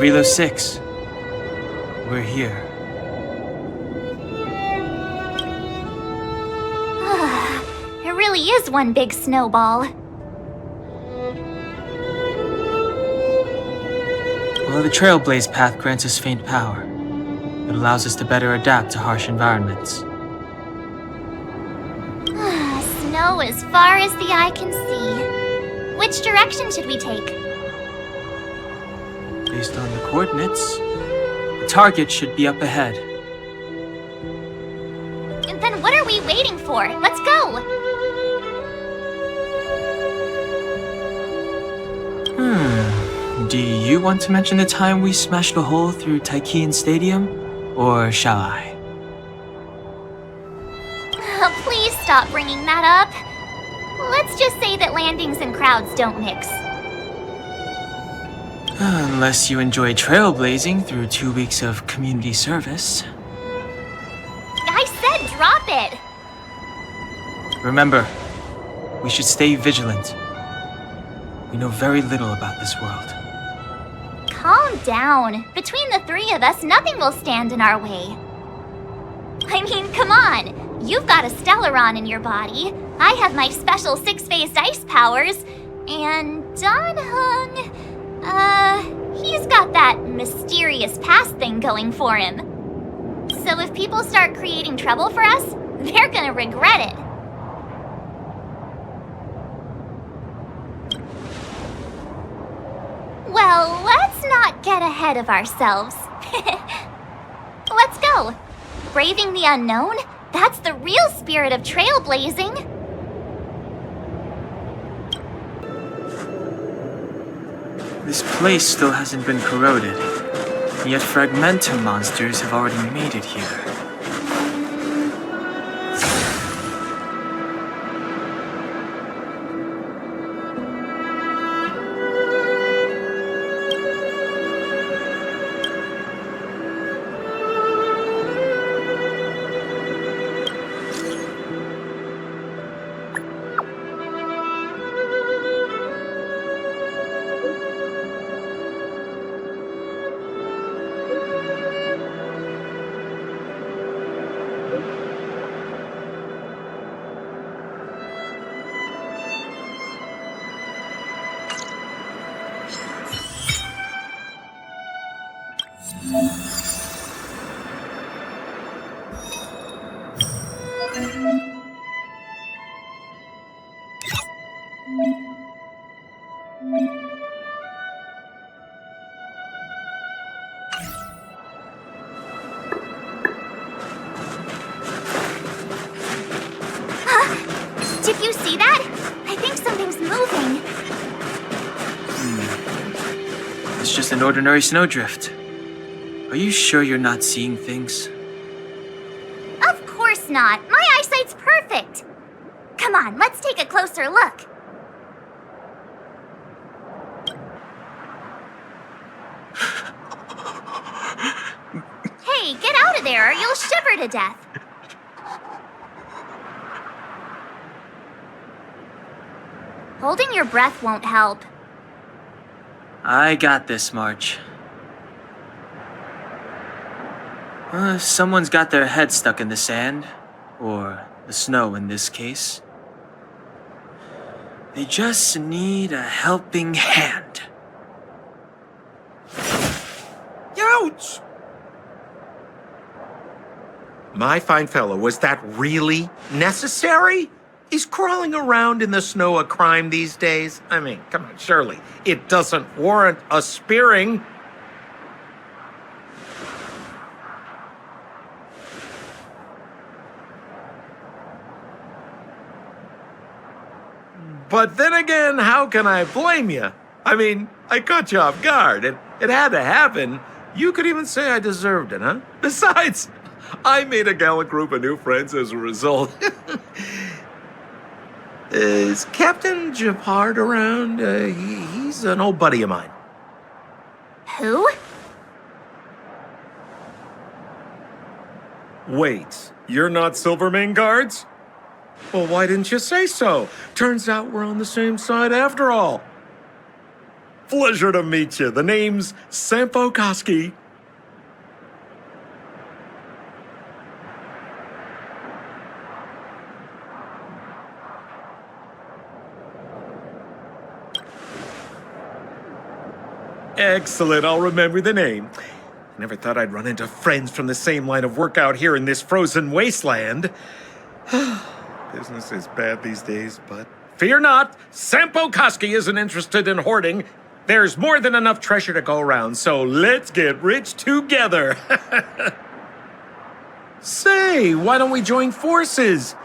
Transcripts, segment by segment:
Jarilo 6. We're here. It really is one big snowball. Well, the trailblaze path grants us faint power. It allows us to better adapt to harsh environments. Snow as far as the eye can see. Which direction should we take? Based on the coordinates, the target should be up ahead. And then what are we waiting for? Let's go! Do you want to mention the time we smashed a hole through Taikian Stadium? Or shall I? Please stop bringing that up. Let's just say that landings and crowds don't mix. Unless you enjoy trailblazing through 2 weeks of community service. I said drop it! Remember, we should stay vigilant. We know very little about this world. Calm down. Between the three of us, nothing will stand in our way. I mean, come on. You've got a Stellaron in your body. I have my special 6-phased ice powers. And Danhung, he's got that mysterious past thing going for him. So if people start creating trouble for us, they're gonna regret it. Well, let's not get ahead of ourselves. Let's go. Braving the unknown? That's the real spirit of trailblazing. This place still hasn't been corroded, yet fragmentum monsters have already made it here. Did you see that? I think something's moving. It's just an ordinary snowdrift. Are you sure you're not seeing things? Of course not. My eyesight's perfect. Come on, let's take a closer look. Hey, get out of there or you'll shiver to death. Holding your breath won't help. I got this, March. Someone's got their head stuck in the sand, or the snow in this case. They just need a helping hand. Ouch! My fine fellow, was that really necessary? Is crawling around in the snow a crime these days? I mean, come on, surely it doesn't warrant a spearing. But then again, how can I blame you? I mean, I caught you off guard. It had to happen. You could even say I deserved it, huh? Besides, I made a gallant group of new friends as a result. Is Captain Japard around? He's an old buddy of mine. Who? Wait, you're not Silvermane guards? Well, why didn't you say so? Turns out we're on the same side after all. Pleasure to meet you. The name's Sampo Koski. Excellent, I'll remember the name. I never thought I'd run into friends from the same line of work out here in this frozen wasteland. Business is bad these days, but fear not, Sampo Koski isn't interested in hoarding. There's more than enough treasure to go around, so let's get rich together. Say, why don't we join forces?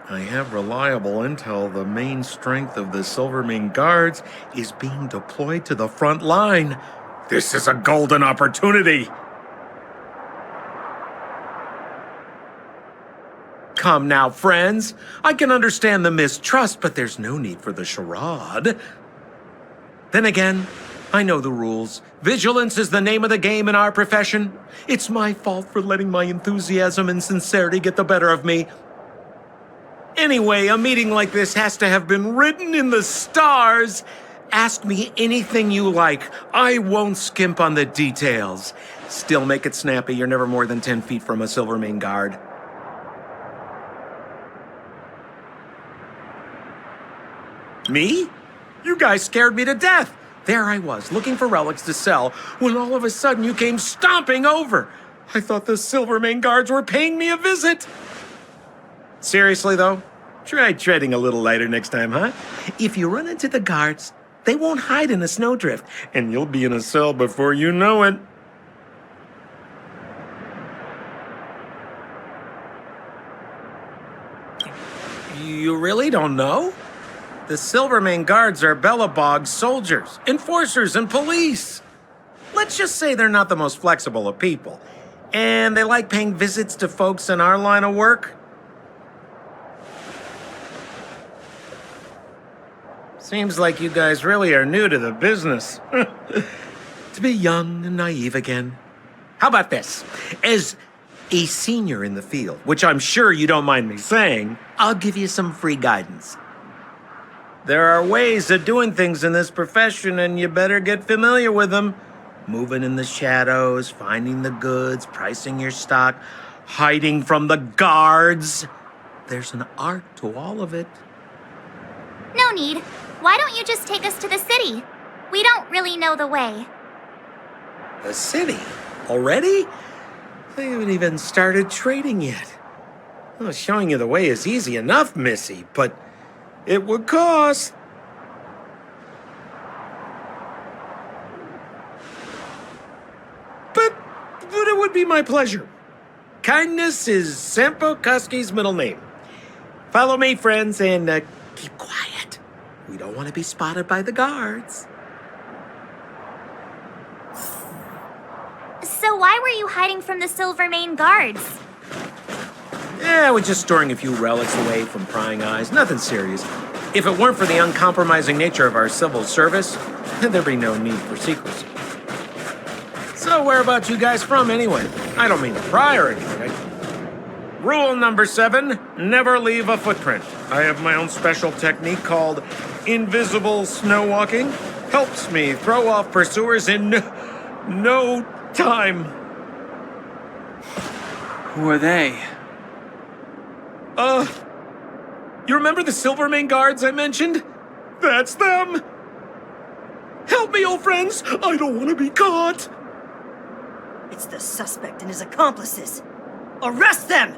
I have reliable intel the main strength of the Silvermane Guards is being deployed to the front line. This is a golden opportunity. Come now, friends. I can understand the mistrust, but there's no need for the charade. Then again, I know the rules. Vigilance is the name of the game in our profession. It's my fault for letting my enthusiasm and sincerity get the better of me. Anyway, a meeting like this has to have been written in the stars. Ask me anything you like. I won't skimp on the details. Still make it snappy. You're never more than 10 feet from a Silvermane Guard. Me? You guys scared me to death. There I was, looking for relics to sell, when all of a sudden you came stomping over. I thought the Silvermane Guards were paying me a visit. Seriously, though, try treading a little lighter next time, huh? If you run into the guards, they won't hide in a snowdrift, and you'll be in a cell before you know it. You really don't know? The Silvermane Guards are Bellabog soldiers, enforcers, and police. Let's just say they're not the most flexible of people, and they like paying visits to folks in our line of work. Seems like you guys really are new to the business. To be young and naive again. How about this? As a senior in the field, which I'm sure you don't mind me saying, I'll give you some free guidance. There are ways of doing things in this profession, and you better get familiar with them. Moving in the shadows, finding the goods, pricing your stock, hiding from the guards. There's an art to all of it. No need. Why don't you just take us to the city? We don't really know the way. The city? Already? I haven't even started trading yet. Well, showing you the way is easy enough, Missy, but it would cost. But it would be my pleasure. Kindness is Sampo Koski's middle name. Follow me, friends, and keep quiet. We don't want to be spotted by the guards. So why were you hiding from the Silvermane Guards? Yeah, we're just storing a few relics away from prying eyes. Nothing serious. If it weren't for the uncompromising nature of our civil service, there'd be no need for secrecy. So where about you guys from, anyway? I don't mean to pry or anything. Rule number 7, never leave a footprint. I have my own special technique called invisible snow walking. Helps me throw off pursuers in no time. Who are they? You remember the Silvermane Guards I mentioned? That's them! Help me, old friends! I don't want to be caught! It's the suspect and his accomplices. Arrest them!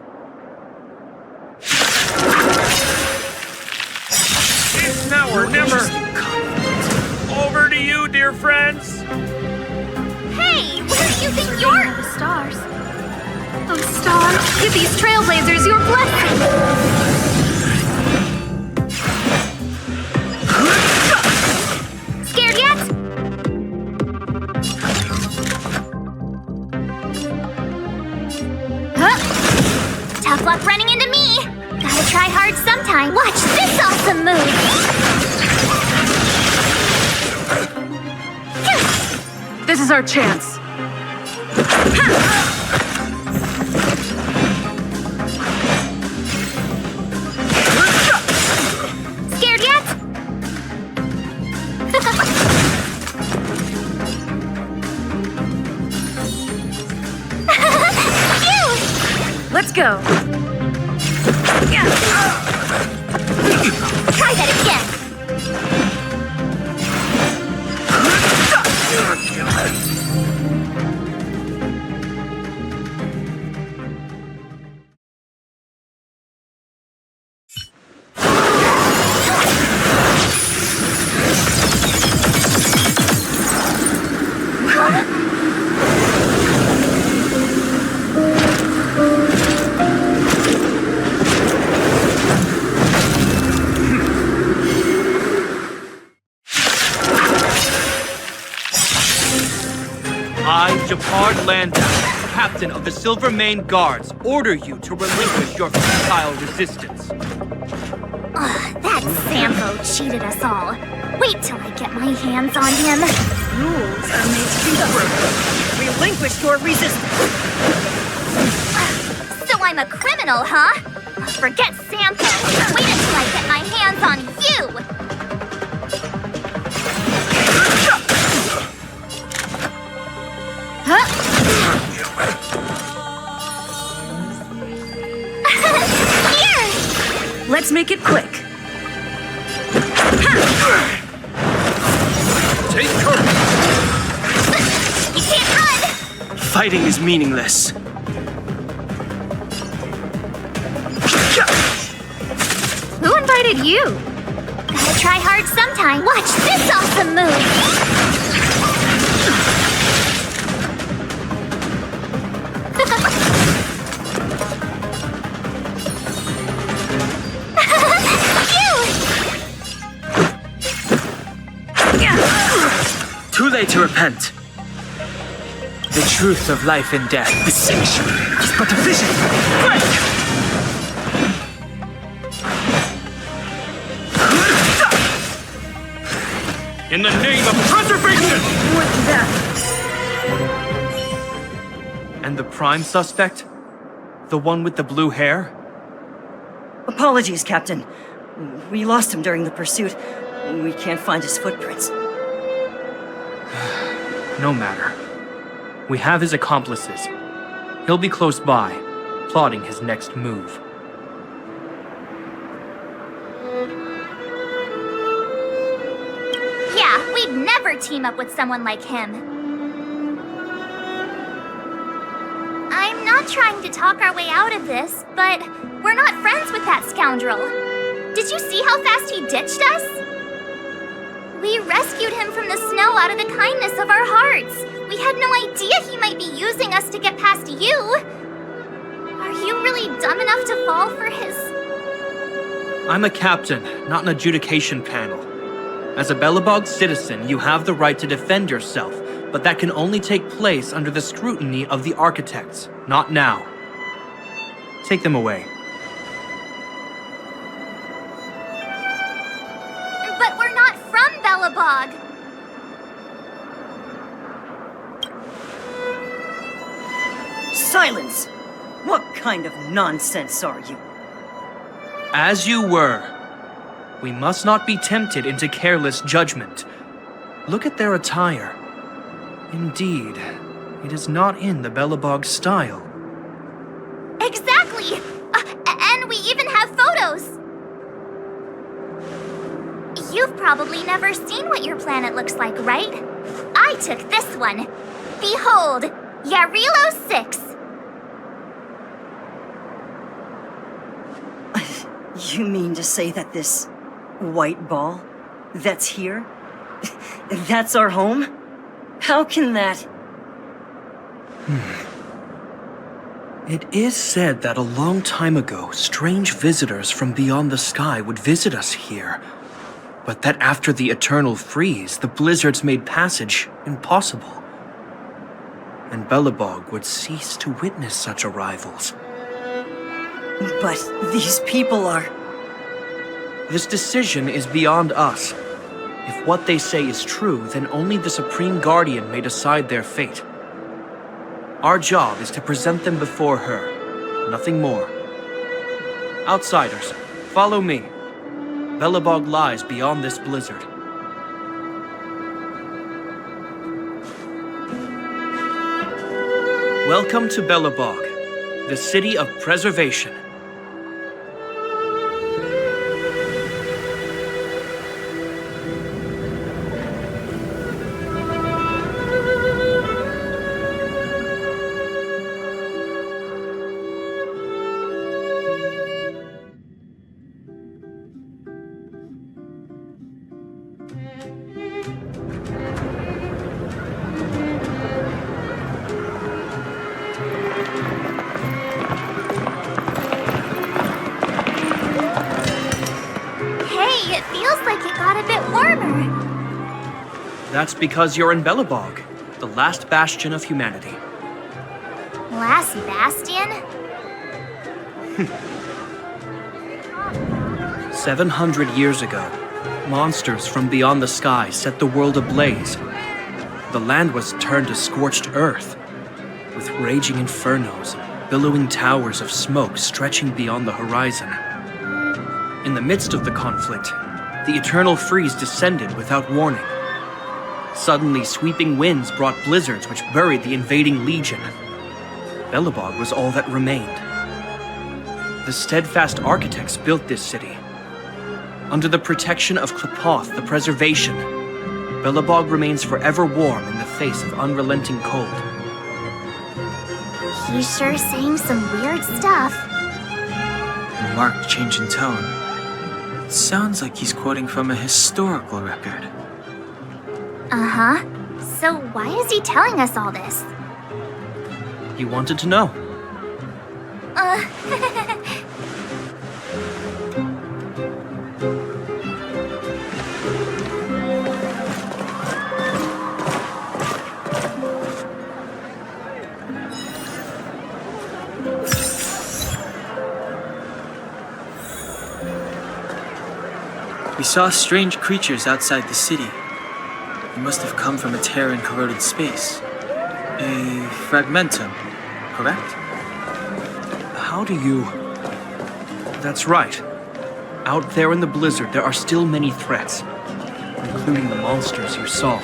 It's now or never! Over to you, dear friends! Hey, where do you think you're? The stars. Oh, stars, give these trailblazers your blessing! Scared yet? Huh? Tough luck running into me. Gotta try hard sometime. Watch this awesome move. This is our chance. Scared yet? Let's go. Try that again. I, Japard Landau, captain of the Silver Mane Guards, order you to relinquish your futile resistance. That Sampo cheated us all. Wait till I get my hands on him. Rules are made to be broken. Relinquish your resistance. So I'm a criminal, huh? Forget Sampo. Wait until I get my hands on you. Here! Let's make it quick. Take cover! You can't run! Fighting is meaningless. Who invited you? Gotta try hard sometime. Watch this awesome move! Too late to repent. The truth of life and death. The sanctuary is but a vision. In the name of preservation! What's that? And the prime suspect? The one with the blue hair? Apologies, Captain. We lost him during the pursuit. We can't find his footprints. No matter. We have his accomplices. He'll be close by, plotting his next move. Yeah, we'd never team up with someone like him. I'm not trying to talk our way out of this, but we're not friends with that scoundrel. Did you see how fast he ditched us? We rescued him from the snow out of the kindness of our hearts. We had no idea he might be using us to get past you. Are you really dumb enough to fall for his... I'm a captain, not an adjudication panel. As a Belobog citizen, you have the right to defend yourself, but that can only take place under the scrutiny of the architects, not now. Take them away. But we're not from Belobog. Silence! What kind of nonsense are you? As you were. We must not be tempted into careless judgment. Look at their attire. Indeed, it is not in the Belobog style. Exactly! And we even have photos! You've probably never seen what your planet looks like, right? I took this one. Behold, Jarilo 6. You mean to say that this white ball that's here, that's our home? How can that... It is said that a long time ago, strange visitors from beyond the sky would visit us here. But that after the eternal freeze, the blizzards made passage impossible. And Belobog would cease to witness such arrivals. But these people are... This decision is beyond us. If what they say is true, then only the Supreme Guardian may decide their fate. Our job is to present them before her, nothing more. Outsiders, follow me. Belobog lies beyond this blizzard. Welcome to Belobog. the city of preservation. Hey, it feels like it got a bit warmer. That's because you're in Belobog, the last bastion of humanity. Last bastion? 700 years ago, monsters from beyond the sky set the world ablaze. The land was turned to scorched earth, with raging infernos and billowing towers of smoke stretching beyond the horizon. In the midst of the conflict, the eternal freeze descended without warning. Suddenly, sweeping winds brought blizzards which buried the invading legion. Belobog was all that remained. The steadfast architects built this city. Under the protection of Klepoth, the preservation, Belobog remains forever warm in the face of unrelenting cold. He's sure saying some weird stuff. A marked change in tone. It sounds like he's quoting from a historical record. Uh-huh. So why is he telling us all this? He wanted to know. We saw strange creatures outside the city. They must have come from a tear in corroded space. A fragmentum, correct? How do you... That's right. Out there in the blizzard, there are still many threats, including the monsters you saw.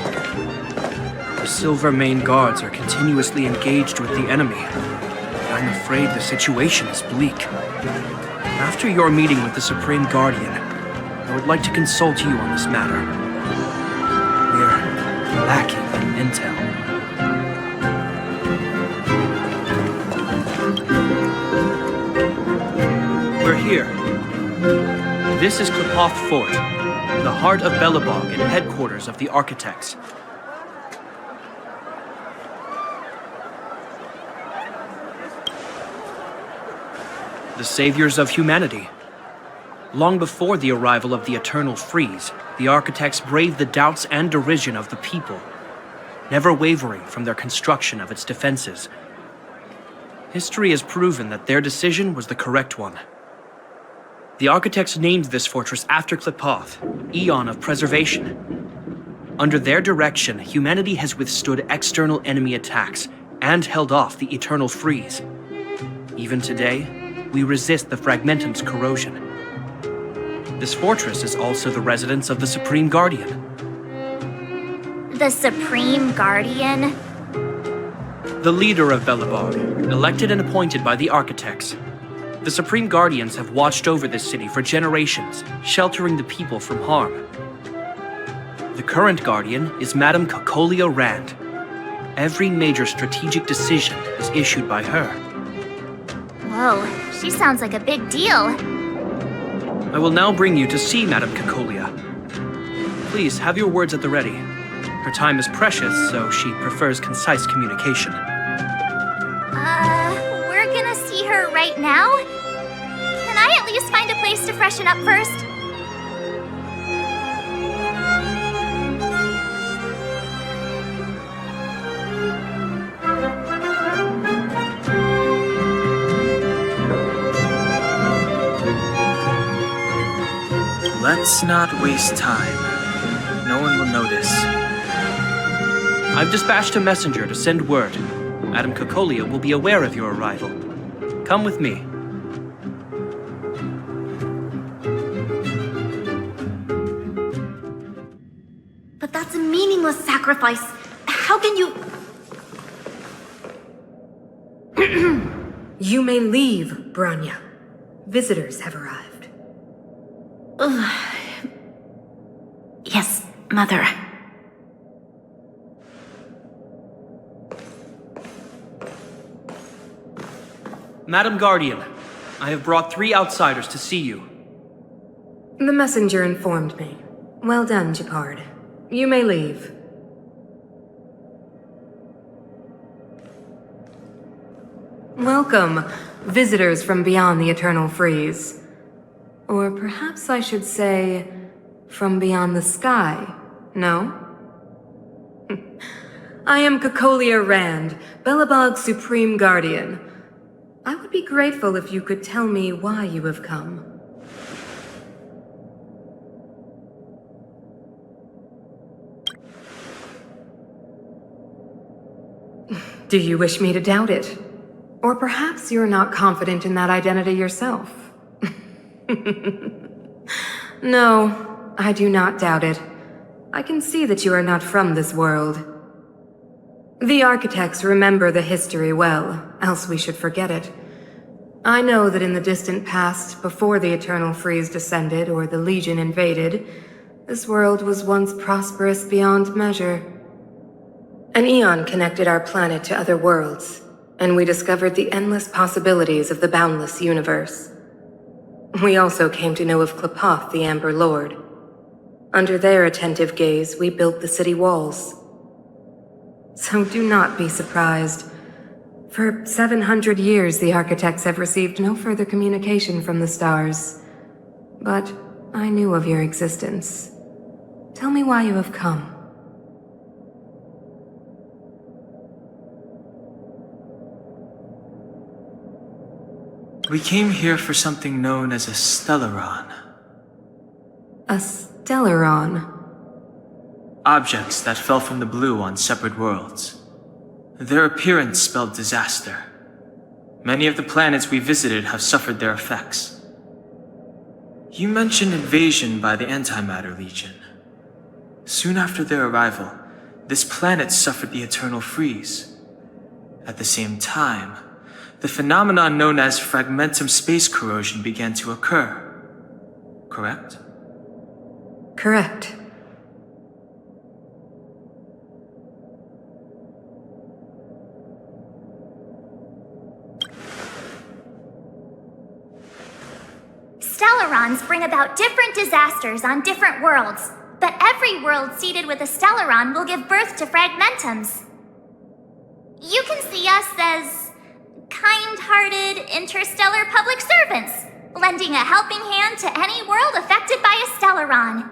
The Silver Mane guards are continuously engaged with the enemy. I'm afraid the situation is bleak. After your meeting with the Supreme Guardian, I would like to consult you on this matter. We're lacking in intel. We're here. This is Klepoth Fort, the heart of Belobog and headquarters of the architects. The saviors of humanity. Long before the arrival of the Eternal Freeze, the architects braved the doubts and derision of the people, never wavering from their construction of its defenses. History has proven that their decision was the correct one. The architects named this fortress after Klepoth, Eon of Preservation. Under their direction, humanity has withstood external enemy attacks and held off the Eternal Freeze. Even today, we resist the Fragmentum's corrosion. This fortress is also the residence of the Supreme Guardian. The Supreme Guardian? The leader of Belobog, elected and appointed by the architects. The Supreme Guardians have watched over this city for generations, sheltering the people from harm. The current Guardian is Madame Cocolia Rand. Every major strategic decision is issued by her. Whoa, she sounds like a big deal. I will now bring you to see Madame Cocolia. Please have your words at the ready. Her time is precious, so she prefers concise communication. We're gonna see her right now? Can I at least find a place to freshen up first? Let's not waste time. No one will notice. I've dispatched a messenger to send word. Madame Cocolia will be aware of your arrival. Come with me. But that's a meaningless sacrifice. How can you... You may leave, Branya. Visitors have arrived. Yes, Mother. Madam Guardian, I have brought 3 outsiders to see you. The messenger informed me. Well done, Gepard. You may leave. Welcome, visitors from beyond the Eternal Freeze. Or perhaps I should say, from beyond the sky, no? I am Cocolia Rand, Belobog's Supreme Guardian. I would be grateful if you could tell me why you have come. Do you wish me to doubt it? Or perhaps you're not confident in that identity yourself? No, I do not doubt it. I can see that you are not from this world. The architects remember the history well, else we should forget it. I know that in the distant past, before the Eternal Freeze descended or the Legion invaded, this world was once prosperous beyond measure. An eon connected our planet to other worlds, and we discovered the endless possibilities of the boundless universe. We also came to know of Klapoth, the Amber Lord. Under their attentive gaze, we built the city walls. So do not be surprised. For 700 years, the architects have received no further communication from the stars. But I knew of your existence. Tell me why you have come. We came here for something known as a Stellaron. A Stellaron? Objects that fell from the blue on separate worlds. Their appearance spelled disaster. Many of the planets we visited have suffered their effects. You mentioned invasion by the Antimatter Legion. Soon after their arrival, this planet suffered the Eternal Freeze. At the same time, the phenomenon known as fragmentum space corrosion began to occur. Correct? Correct. Stellarons bring about different disasters on different worlds, but every world seeded with a Stellaron will give birth to fragmentums. You can see us as kind-hearted interstellar public servants, lending a helping hand to any world affected by a Stellaron.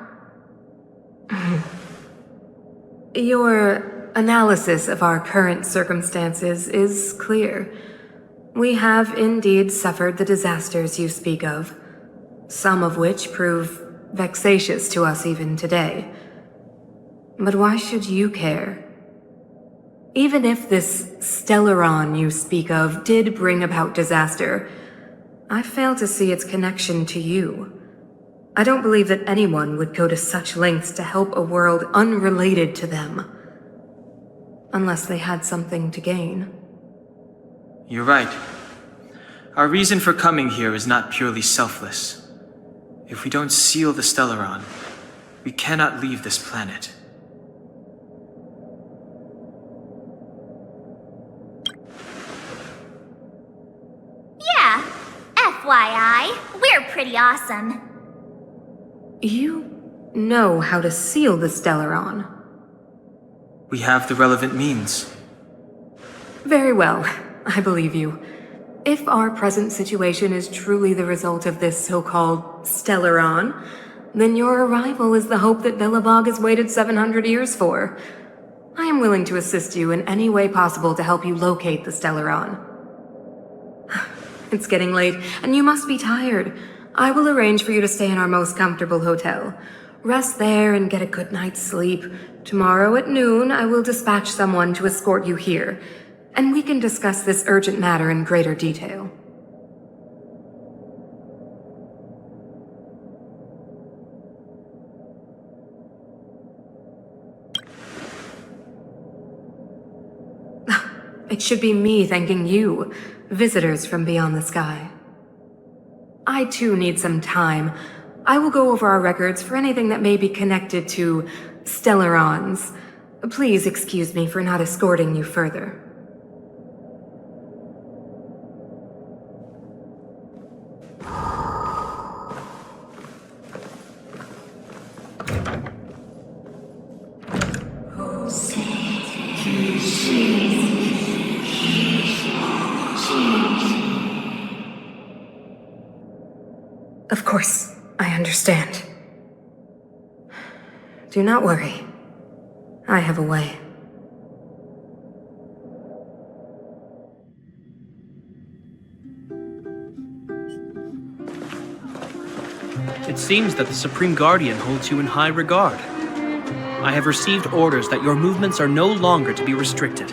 Your analysis of our current circumstances is clear. We have indeed suffered the disasters you speak of, some of which prove vexatious to us even today. But why should you care? Even if this Stellaron you speak of did bring about disaster, I fail to see its connection to you. I don't believe that anyone would go to such lengths to help a world unrelated to them. Unless they had something to gain. You're right. Our reason for coming here is not purely selfless. If we don't seal the Stellaron, we cannot leave this planet. Yeah, FYI, we're pretty awesome. You know how to seal the Stellaron. We have the relevant means. Very well, I believe you. If our present situation is truly the result of this so-called Stellaron, then your arrival is the hope that Belobog has waited 700 years for. I am willing to assist you in any way possible to help you locate the Stellaron. It's getting late, and you must be tired. I will arrange for you to stay in our most comfortable hotel. Rest there and get a good night's sleep. Tomorrow at noon, I will dispatch someone to escort you here, and we can discuss this urgent matter in greater detail. It should be me thanking you, visitors from beyond the sky. I too need some time. I will go over our records for anything that may be connected to Stellarons. Please excuse me for not escorting you further. Of course, I understand. Do not worry. I have a way. It seems that the Supreme Guardian holds you in high regard. I have received orders that your movements are no longer to be restricted.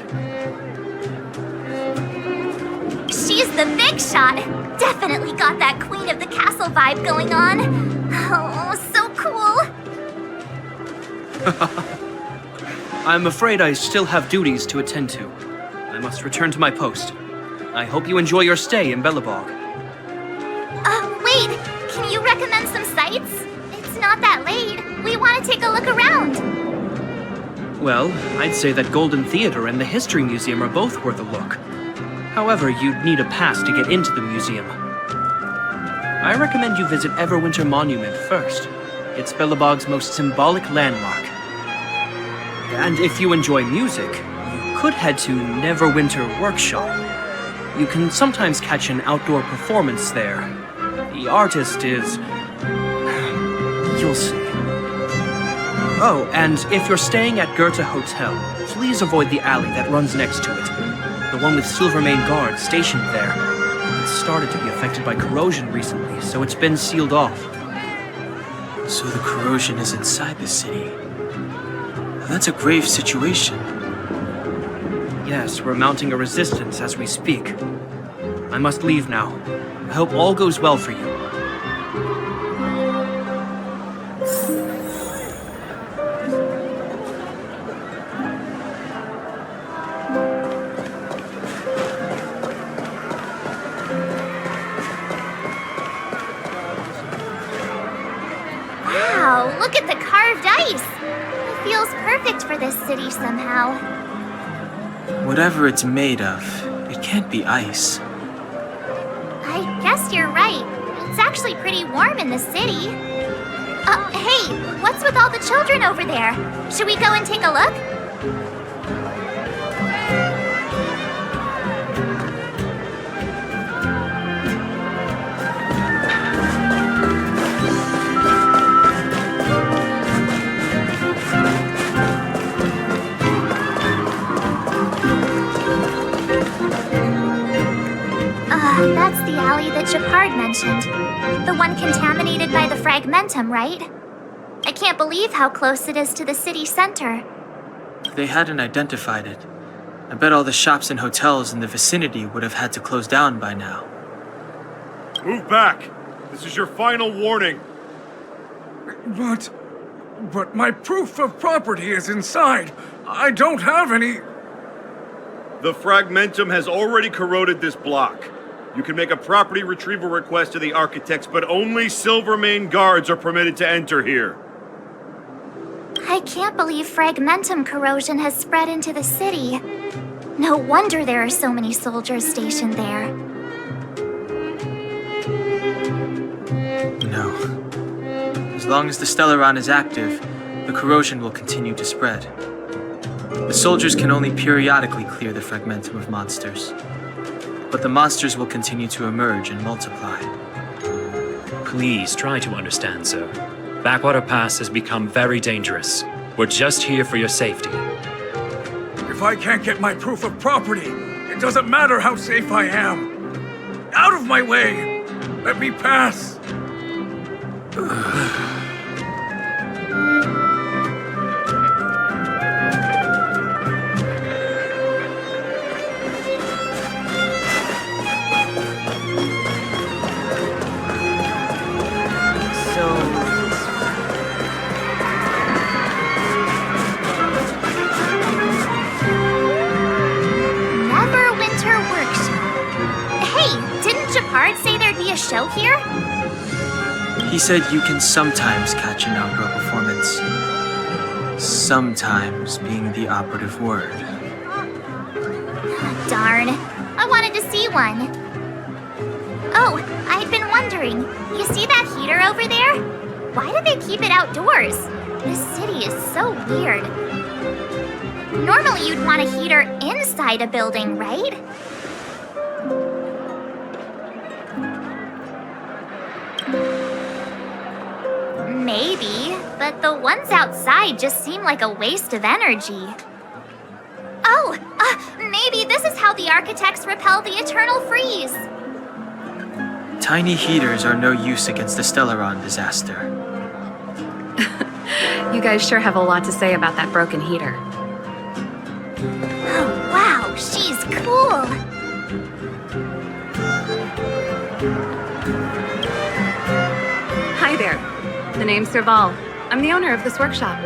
She's the big shot! Definitely got that Queen of the Castle vibe going on. Oh, so cool! I'm afraid I still have duties to attend to. I must return to my post. I hope you enjoy your stay in Belobog. Wait! Can you recommend some sights? It's not that late. We want to take a look around. Well, I'd say that Golden Theater and the History Museum are both worth a look. However, you'd need a pass to get into the museum. I recommend you visit Everwinter Monument first. It's Belobog's most symbolic landmark. And if you enjoy music, you could head to Neverwinter Workshop. You can sometimes catch an outdoor performance there. The artist is... you'll see. Oh, and if you're staying at Goethe Hotel, please avoid the alley that runs next to it. The one with Silvermane guards stationed there. It's started to be affected by corrosion recently, so it's been sealed off. So the corrosion is inside the city. That's a grave situation. Yes, we're mounting a resistance as we speak. I must leave now. I hope all goes well for you. Wow, look at the carved ice! It feels perfect for this city somehow. Whatever it's made of, it can't be ice. I guess you're right. It's actually pretty warm in the city. Hey, what's with all the children over there? Should we go and take a look? That's the alley that Japard mentioned. The one contaminated by the fragmentum, right? I can't believe how close it is to the city center. They hadn't identified it. I bet all the shops and hotels in the vicinity would have had to close down by now. Move back! This is your final warning! But my proof of property is inside. I don't have any... The fragmentum has already corroded this block. You can make a property retrieval request to the architects, but only Silvermane guards are permitted to enter here. I can't believe fragmentum corrosion has spread into the city. No wonder there are so many soldiers stationed there. No. As long as the Stellaron is active, the corrosion will continue to spread. The soldiers can only periodically clear the fragmentum of monsters. But the monsters will continue to emerge and multiply. Please try to understand, sir. Backwater Pass has become very dangerous. We're just here for your safety. If I can't get my proof of property, it doesn't matter how safe I am. Out of my way! Let me pass! Pard say there'd be a show here? He said you can sometimes catch an outdoor performance. Sometimes being the operative word. Darn. I wanted to see one. Oh, I'd been wondering. You see that heater over there? Why do they keep it outdoors? This city is so weird. Normally you'd want a heater inside a building, right? Maybe, but the ones outside just seem like a waste of energy. Oh, maybe this is how the architects repel the eternal freeze. Tiny heaters are no use against the Stellaron disaster. You guys sure have a lot to say about that broken heater. Oh, wow, she's cool. Hi there. The name's Serval. I'm the owner of this workshop.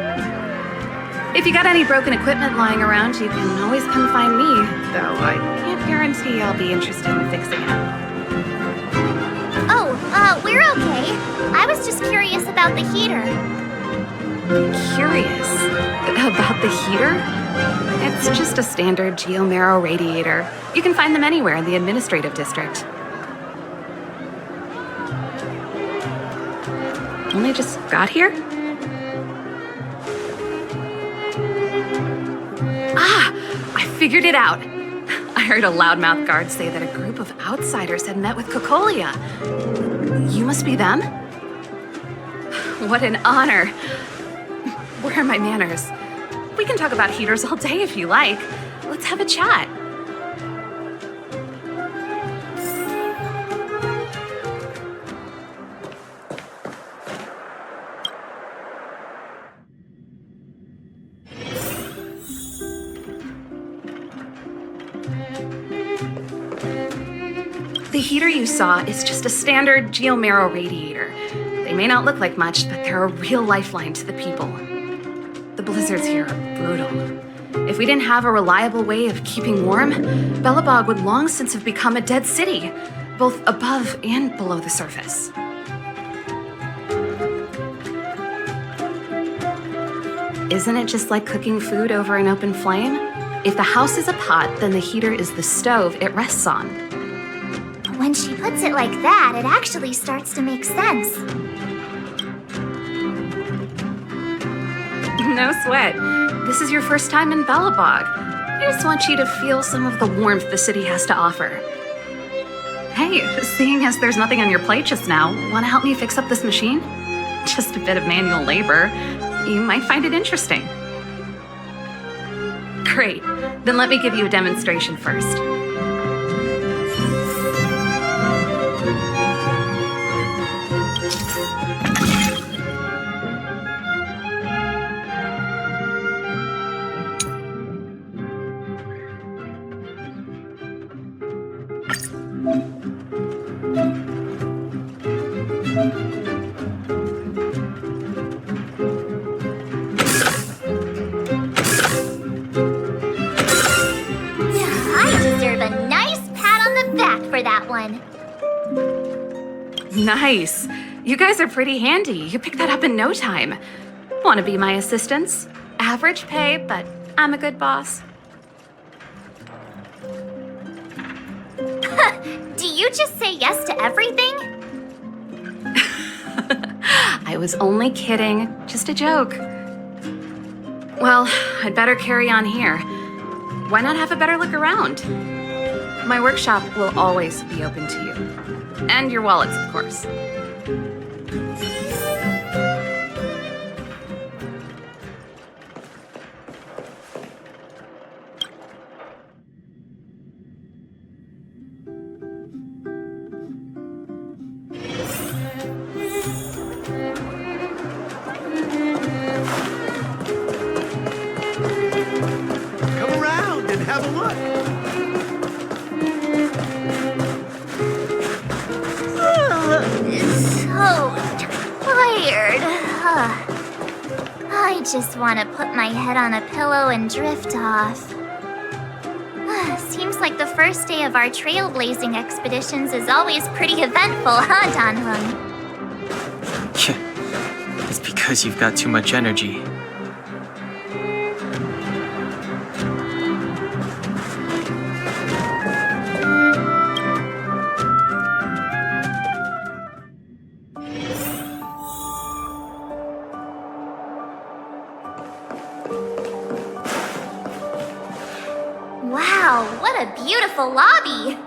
If you got any broken equipment lying around, you can always come find me, though I can't guarantee I'll be interested in fixing it. Oh, we're okay. I was just curious about the heater. Curious about the heater? It's just a standard geomarrow radiator. You can find them anywhere in the administrative district. Only just got here? Ah! I figured it out! I heard a loudmouth guard say that a group of outsiders had met with Cocolia. You must be them? What an honor. Where are my manners? We can talk about heaters all day if you like. Let's have a chat. The heater you saw is just a standard geomarrow radiator. They may not look like much, but they're a real lifeline to the people. The blizzards here are brutal. If we didn't have a reliable way of keeping warm, Belobog would long since have become a dead city, both above and below the surface. Isn't it just like cooking food over an open flame? If the house is a pot, then the heater is the stove it rests on. When she puts it like that, it actually starts to make sense. No sweat. This is your first time in Belobog. I just want you to feel some of the warmth the city has to offer. Hey, seeing as there's nothing on your plate just now, want to help me fix up this machine? Just a bit of manual labor. You might find it interesting. Great. Then let me give you a demonstration first. Nice. You guys are pretty handy. You picked that up in no time. Want to be my assistants? Average pay, but I'm a good boss. Do you just say yes to everything? I was only kidding. Just a joke. Well, I'd better carry on here. Why not have a better look around? My workshop will always be open to you. And your wallets, of course. Come around and have a look. So tired. I just want to put my head on a pillow and drift off. Seems like the first day of our trailblazing expeditions is always pretty eventful, huh, Danhun? It's because you've got too much energy. Wow, what a beautiful lobby!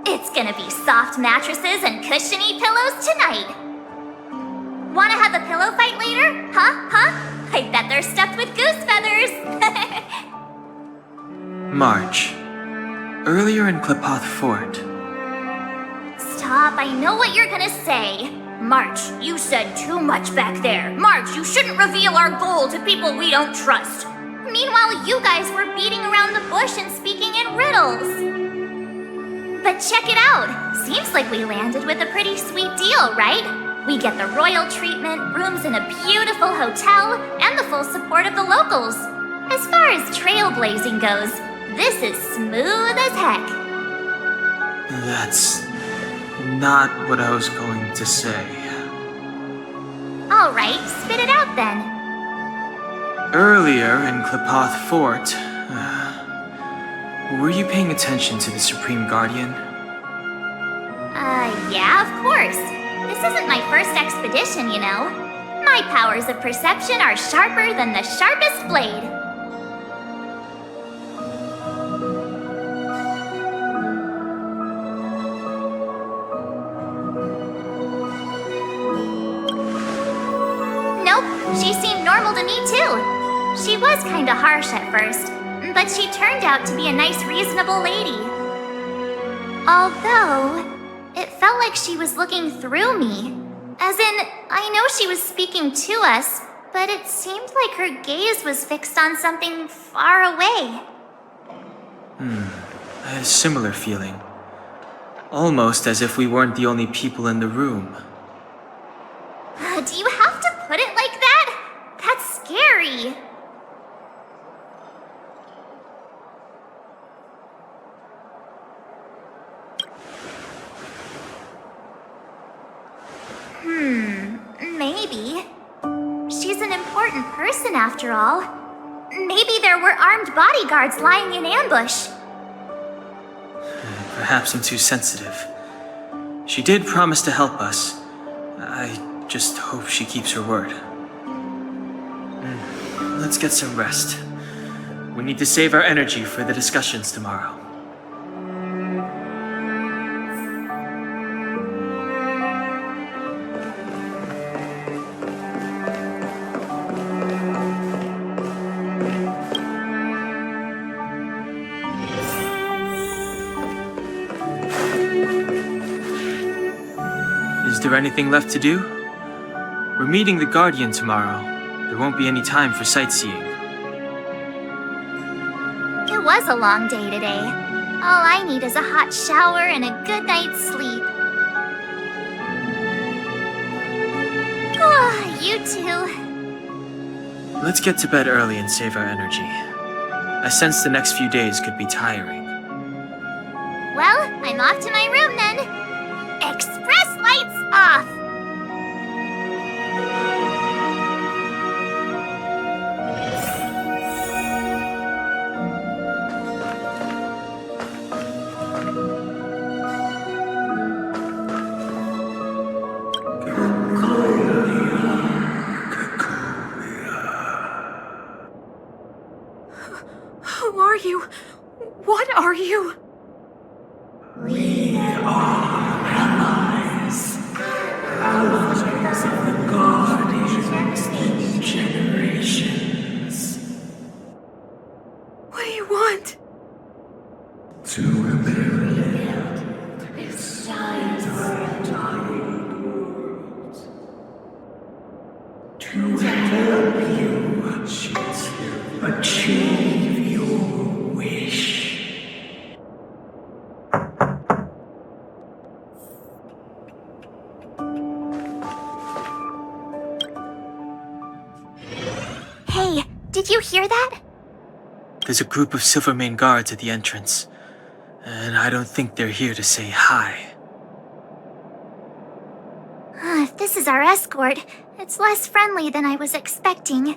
It's gonna be soft mattresses and cushiony pillows tonight. Wanna have a pillow fight later? Huh? I bet they're stuffed with goose feathers! March. Earlier in Klepoth Fort. Stop, I know what you're gonna say. March, you said too much back there. March, you shouldn't reveal our goal to people we don't trust. Meanwhile, you guys were beating around the bush and speaking in riddles. But check it out. Seems like we landed with a pretty sweet deal, right? We get the royal treatment, rooms in a beautiful hotel, and the full support of the locals. As far as trailblazing goes, this is smooth as heck. That's not what I was going to say. All right, spit it out then. Earlier in Klepoth Fort, were you paying attention to the Supreme Guardian? Yeah, of course. This isn't my first expedition, you know. My powers of perception are sharper than the sharpest blade. Nope, she seemed normal to me too. She was kinda harsh at first, but she turned out to be a nice, reasonable lady. Although, it felt like she was looking through me. As in, I know she was speaking to us, but it seemed like her gaze was fixed on something far away. I had a similar feeling. Almost as if we weren't the only people in the room. Do you have to put it like that? That's scary. Maybe. She's an important person after all. Maybe there were armed bodyguards lying in ambush. Perhaps I'm too sensitive. She did promise to help us. I just hope she keeps her word. Let's get some rest. We need to save our energy for the discussions tomorrow. Is there anything left to do? We're meeting the Guardian tomorrow. There won't be any time for sightseeing. It was a long day today. All I need is a hot shower and a good night's sleep. You too. Let's get to bed early and save our energy. I sense the next few days could be tiring. Well, I'm off to my room then. Express lights off! Who are you? What are you? We are allies. Allies of the Guardians in generations. What do you want? To rebuild this time world. To help you achieve your wish. Hey, did you hear that? There's a group of Silvermane guards at the entrance. I don't think they're here to say hi. If this is our escort, it's less friendly than I was expecting.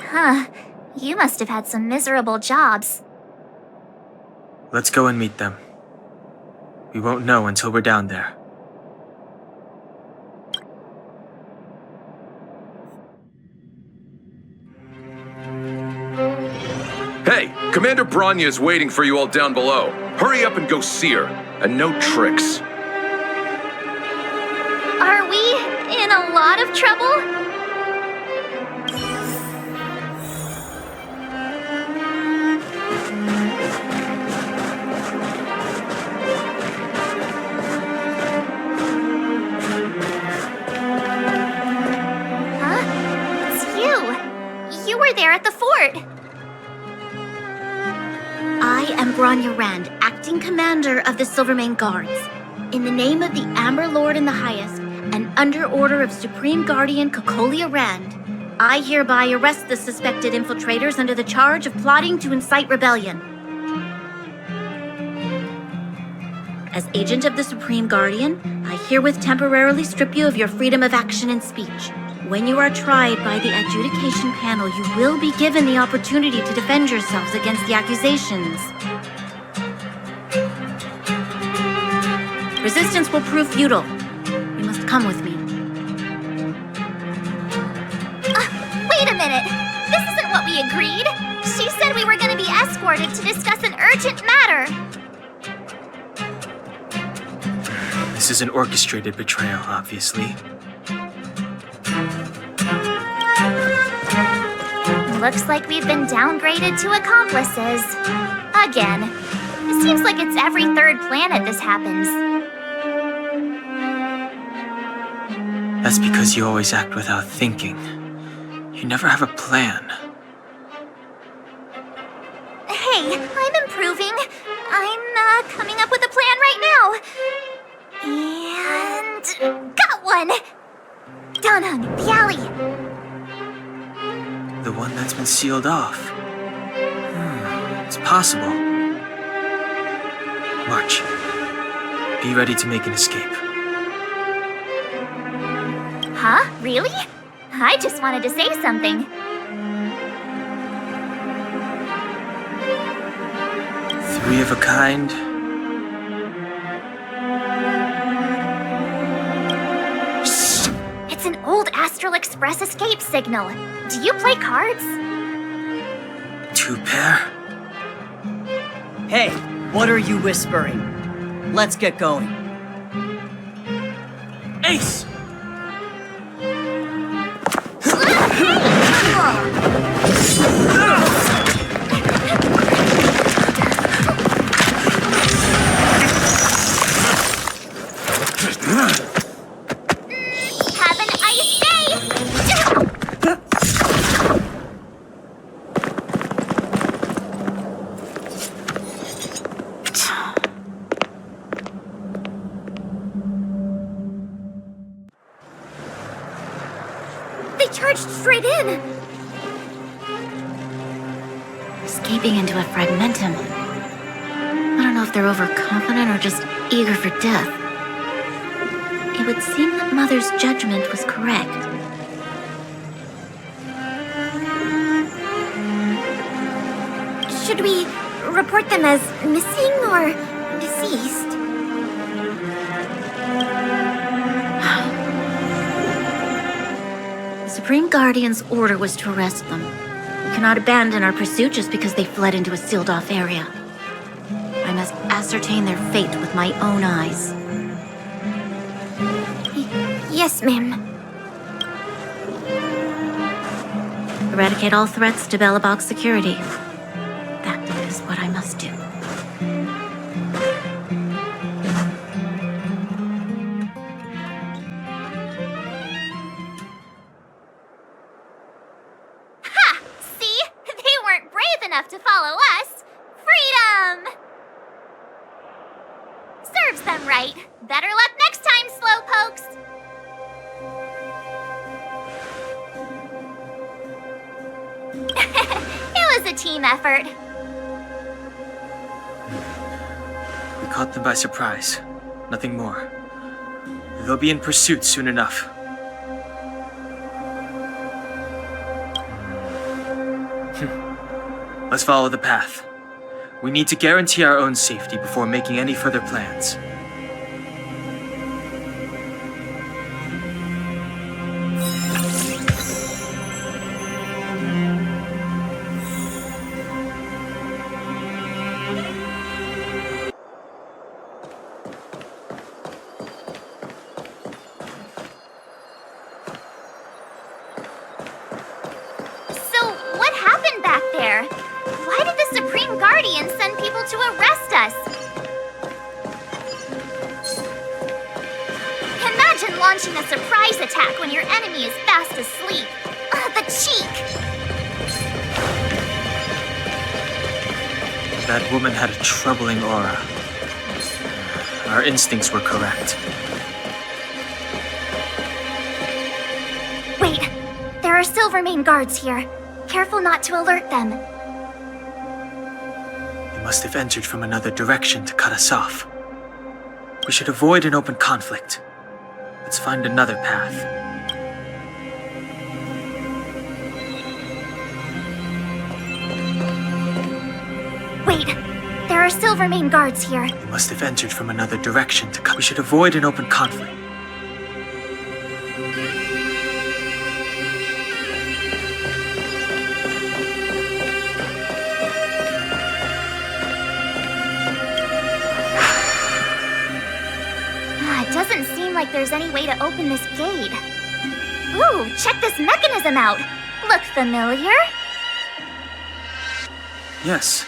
Huh. You must have had some miserable jobs. Let's go and meet them. We won't know until we're down there. Hey, Commander Bronya is waiting for you all down below. Hurry up and go see her. And no tricks. Are we in a lot of trouble? Huh? It's you. You were there at the fort. I am Bronya Rand, acting commander of the Silvermane Guards. In the name of the Amber Lord in the Highest, and under order of Supreme Guardian Cocolia Rand, I hereby arrest the suspected infiltrators under the charge of plotting to incite rebellion. As agent of the Supreme Guardian, I herewith temporarily strip you of your freedom of action and speech. When you are tried by the adjudication panel, you will be given the opportunity to defend yourselves against the accusations. Resistance will prove futile. You must come with me. Wait a minute! This isn't what we agreed! She said we were going to be escorted to discuss an urgent matter! This is an orchestrated betrayal, obviously. Looks like we've been downgraded to accomplices. Again. It seems like it's every third planet this happens. That's because you always act without thinking. You never have a plan. Hey, I'm improving. I'm coming up with a plan right now. And... got one! Danheng, the alley. The one that's been sealed off. It's possible. March. Be ready to make an escape. Huh? Really? I just wanted to say something. Three of a kind. Shh! It's an old Astral Express escape signal. Do you play cards? Two pair. Hey, what are you whispering? Let's get going. Ace! Have an ice day! They charged straight in! Escaping into a fragmentum. I don't know if they're overconfident or just eager for death. It would seem that Mother's judgment was correct. Should we report them as missing or deceased? The Supreme Guardian's order was to arrest them. We cannot abandon our pursuit just because they fled into a sealed-off area. I must ascertain their fate with my own eyes. Yes, ma'am. Eradicate all threats to Bellabog security. That is what I must do. Ha! See? They weren't brave enough to follow us. Freedom! Serves them right. Better luck next time, slowpokes. It was a team effort. We caught them by surprise. Nothing more. They'll be in pursuit soon enough. Let's follow the path. We need to guarantee our own safety before making any further plans. So, what happened back there? Why did the Supreme Guardian send people to arrest us? Imagine launching a surprise attack when your enemy is fast asleep. The cheek! That woman had a troubling aura. Our instincts were correct. Wait, there are Silvermane guards here. Careful not to alert them. They must have entered from another direction to cut us off. We should avoid an open conflict. Let's find another path. Wait, there are Silvermane guards here. They must have entered from another direction to cut. We should avoid an open conflict. It doesn't seem like there's any way to open this gate. Ooh, check this mechanism out. Look familiar? Yes,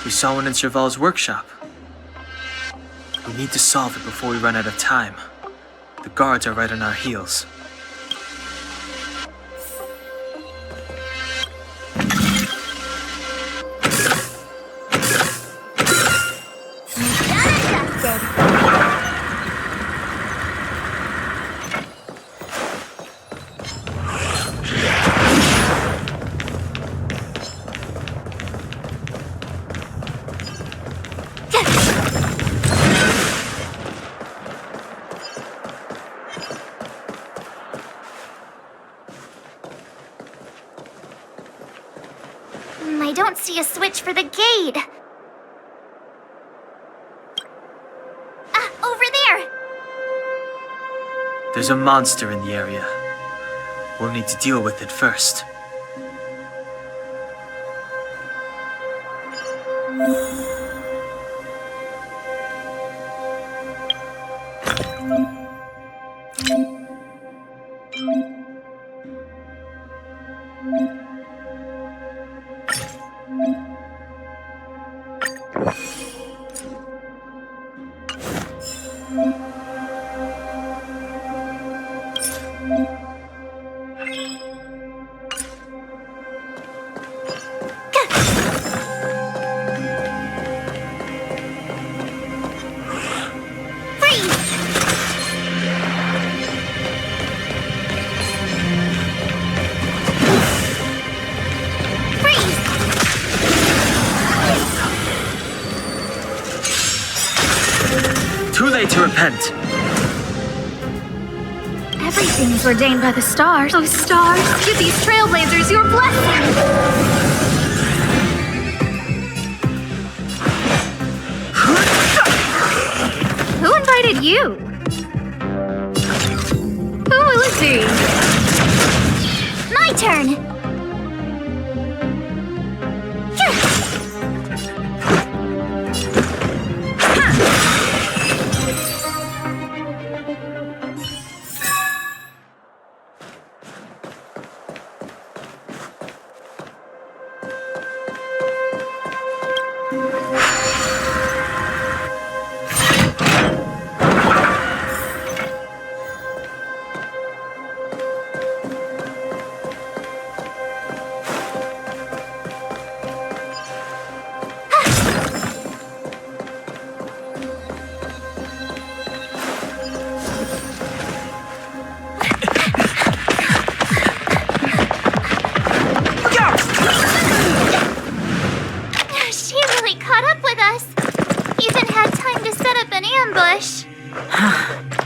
we saw one in Serval's workshop. We need to solve it before we run out of time. The guards are right on our heels. I don't see a switch for the gate. Over there! There's a monster in the area. We'll need to deal with it first. Too late to repent. Everything is ordained by the stars. Oh, stars, give these trailblazers your blessing! Who invited you? Who will it be? My turn!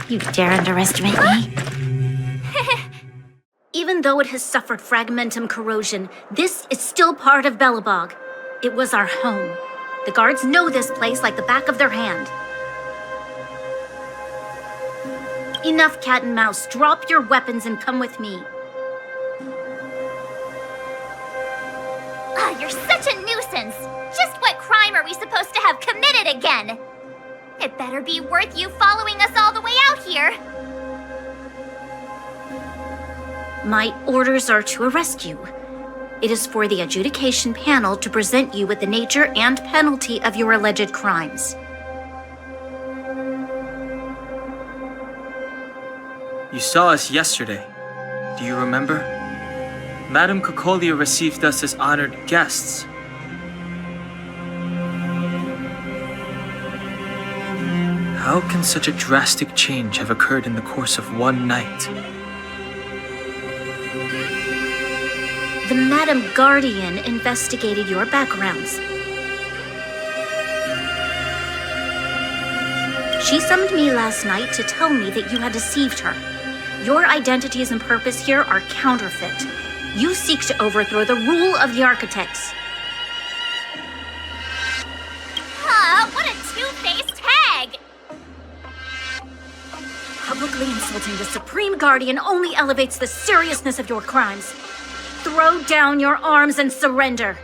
You dare underestimate me? Even though it has suffered fragmentum corrosion, this is still part of Belobog. It was our home. The guards know this place like the back of their hand. Enough cat and mouse. Drop your weapons and come with me. You're such a nuisance. Just what crime are we supposed to have committed again? It better be worth you following us all the way out here. My orders are to arrest you. It is for the adjudication panel to present you with the nature and penalty of your alleged crimes. You saw us yesterday. Do you remember? Madame Cocolia received us as honored guests. How can such a drastic change have occurred in the course of one night? The Madam Guardian investigated your backgrounds. She summoned me last night to tell me that you had deceived her. Your identities and purpose here are counterfeit. You seek to overthrow the rule of the architects. What a two-faced hag! Publicly insulting the Supreme Guardian only elevates the seriousness of your crimes. Throw down your arms and surrender.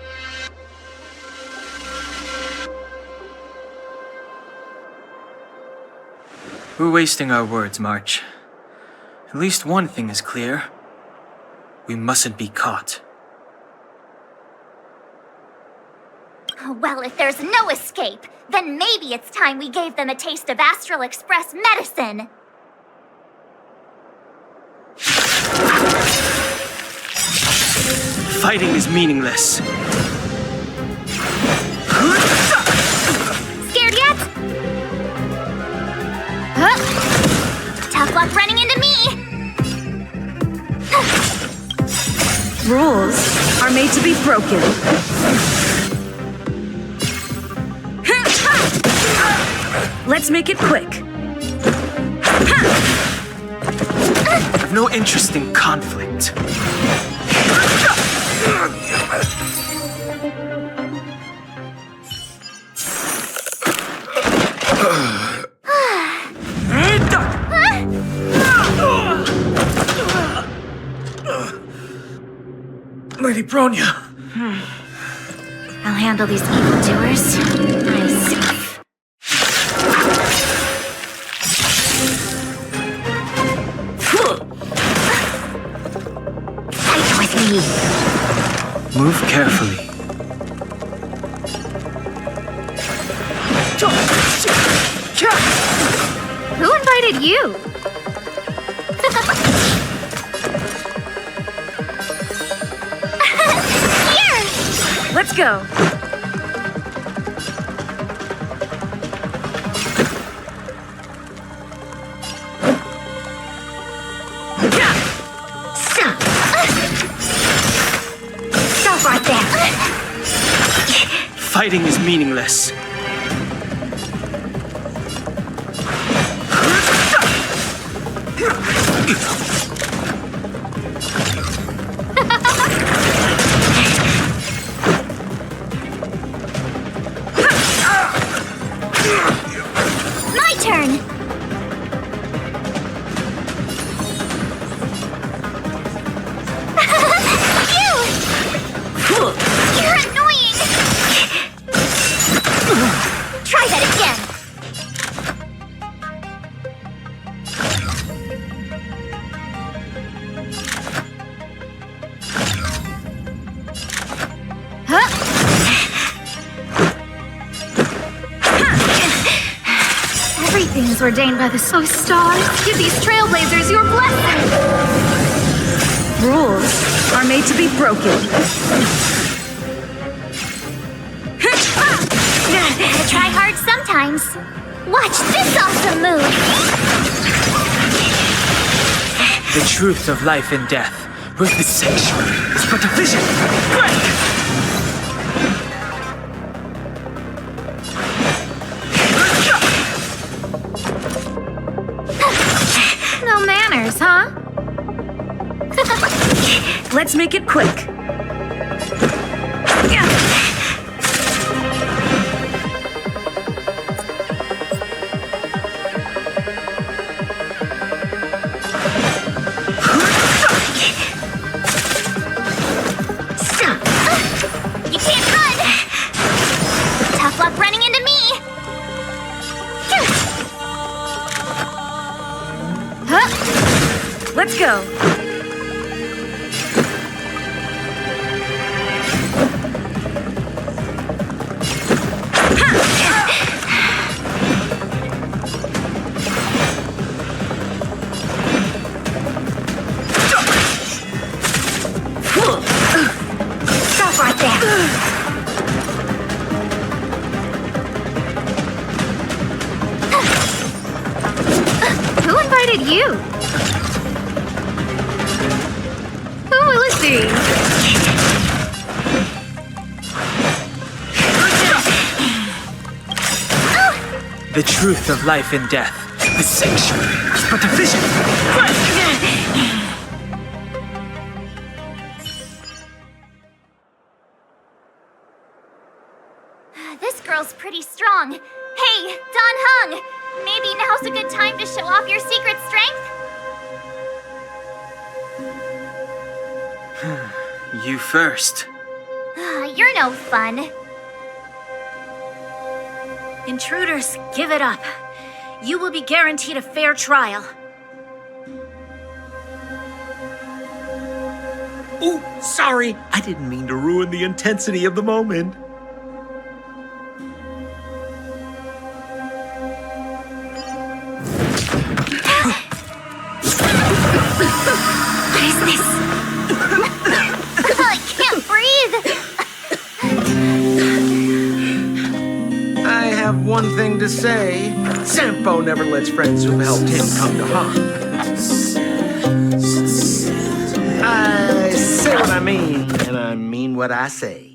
We're wasting our words, March. At least one thing is clear. We mustn't be caught. Well, if there's no escape, then maybe it's time we gave them a taste of Astral Express medicine. Fighting is meaningless. Scared yet? Tough luck running into me! Rules are made to be broken. Let's make it quick. I've no interest in conflict. Lady Bronya! I'll handle these evildoers myself. Fight with me. Move carefully. Who invited you? Let's go. Stop right there. Fighting is meaningless. My turn! You're annoying! Try that again! Everything is ordained by the So Star. Give these trailblazers your blessing! Rules are made to be broken. Try hard sometimes. Watch this awesome move! The truth of life and death, ruthless sanctuary, is but a vision. Break! quick. You can't run! Tough luck running into me! Huh? Let's go. Stop right there! Who invited you? Who will it be? The truth of life and death. The sanctuary is but a vision. This girl's pretty strong. Hey, Don Hung! Maybe now's a good time to show off your secret strength? You first. You're no fun. Intruders, give it up. You will be guaranteed a fair trial. Ooh, sorry. I didn't mean to ruin the intensity of the moment. What is this? I can't breathe! I have one thing to say. Sampo never lets friends who've helped him come to harm. I say what I mean, and I mean what I say.